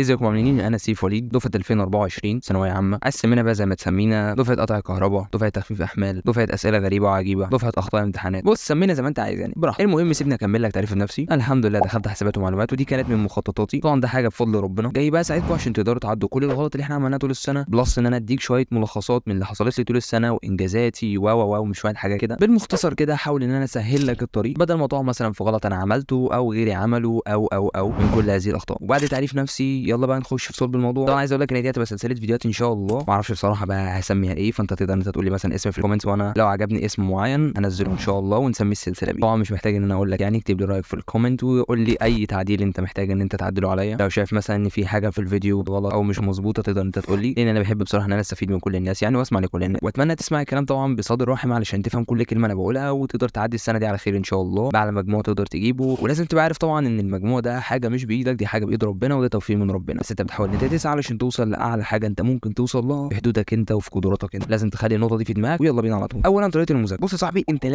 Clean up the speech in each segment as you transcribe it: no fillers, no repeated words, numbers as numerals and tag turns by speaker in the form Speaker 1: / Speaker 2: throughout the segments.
Speaker 1: ازيكم عاملين؟ انا سيف وليد، دفعه 2024 ثانويه عامه. عايز تسمينا بقى زي ما تسمينا، دفعه قطع كهرباء، دفعه تخفيف احمال، دفعه اسئله غريبه وعجيبه، دفعه اخطاء امتحانات. بص سمينا زي ما انت عايز يعني براحتك. المهم سيبني اكمل لك تعريف نفسي. الحمد لله دخلت حسابات ومعلومات، ودي كانت من مخططاتي. طبعا ده حاجه بفضل ربنا. جاي بقى اساعدكم عشان تقدروا تعدوا كل الغلط اللي احنا عملناه طول السنه، بلس ان انا اديك شويه ملخصات من اللي حصلت لي طول السنه وانجازاتي ومش شويه حاجه كده بالمختصر كده. احاول ان انا اسهل لك الطريق بدل ما تقع مثلا في غلط انا عملته او غيري عمله او من كل هذه الاخطاء. وبعد تعريف نفسي يلا بقى نخش في صلب الموضوع. طبعا عايز اقول لك ان دي هتبقى سلسله فيديوهات ان شاء الله. ما اعرفش بصراحه بقى هسميها ايه، فانت تقدر انت تقول لي مثلا اسم في الكومنتس، وانا لو عجبني اسم معين انزله ان شاء الله ونسمي السلسله بيه. طبعا مش محتاج ان انا اقول لك، يعني اكتب لي رايك في الكومنت وقول لي اي تعديل انت محتاج ان انت تعدله عليا. لو شايف مثلا ان في حاجه في الفيديو غلط او مش مظبوطه تقدر انت تقول لي، لان انا بحب بصراحه ان انا استفيد من كل الناس يعني واسمع لكل الناس. واتمنى تسمع الكلام طبعا بصدر رحب علشان تفهم كل كلمه انا بقولها وتقدر تعدي السنه دي على خير ان شاء الله باعلى مجموع تقدر تجيبه. ولازم تبقى عارف طبعا ان المجموع ده حاجه مش بايدك، دي حاجه بايد ربنا وده توفيق من ربنا. بس انت بتحاول ان انت تسعى علشان توصل لاعلى حاجه انت ممكن توصل لها في حدودك انت وفي قدراتك انت. لازم تخلي النقطه دي في دماغك ويلا بينا على طول. اولا طريقه المذاكره. بص يا صاحبي، انت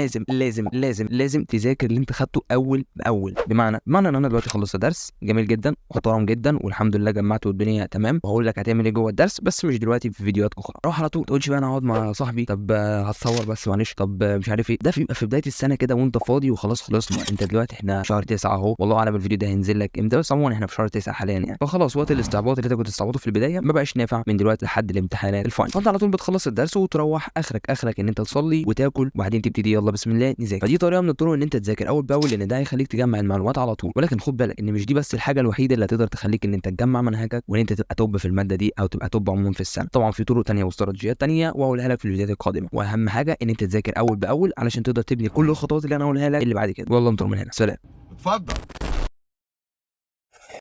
Speaker 1: لازم تذاكر اللي انت خدته اول باول. بمعنى ان انا دلوقتي خلصت درس جميل جدا محترم جدا والحمد لله جمعته والدنيا تمام، وهقول لك هتعمل ايه جوه الدرس بس مش دلوقتي، في فيديوهات اخرى. روح على طول ما تقولش بقى انا هقعد مع صاحبي، طب هتصور بس معلش، طب مش عارف ايه. ده بيبقى في بدايه السنه كده وانت فاضي وخلاص خلصنا. انت دلوقتي احنا شهر 9 اهو، والله اعلم الفيديو ده هينزل لك امتى، بس عموما احنا في شهر 9 حاليا يعني. فخلاص وقت الاستعباط اللي انت كنت تستعبطه في البدايه ما بقاش نافع من دلوقتي لحد الامتحانات الفاينل. فانت على طول بتخلص الدرس وتروح اخرك ان انت تصلي وتاكل وبعدين تبتدي يلا بسم الله نذاكر. فدي طريقه من الطرق ان انت تذاكر اول باول، لان ده هيخليك تجمع المعلومات على طول. ولكن خد بالك ان مش دي بس الحاجه الوحيده اللي هتقدر تخليك ان انت تجمع منهجك وان انت تبقى توب في الماده دي او تبقى توب عموما في السنه. طبعا في طرق ثانيه واستراتيجيات ثانيه وهقولها لك في الفيديوهات القادمه، واهم حاجه ان انت تذاكر اول باول علشان تقدر تبني كل الخطوات اللي انا هقولها لك اللي بعد كده. والله انطر من هنا، سلام.
Speaker 2: اتفضل.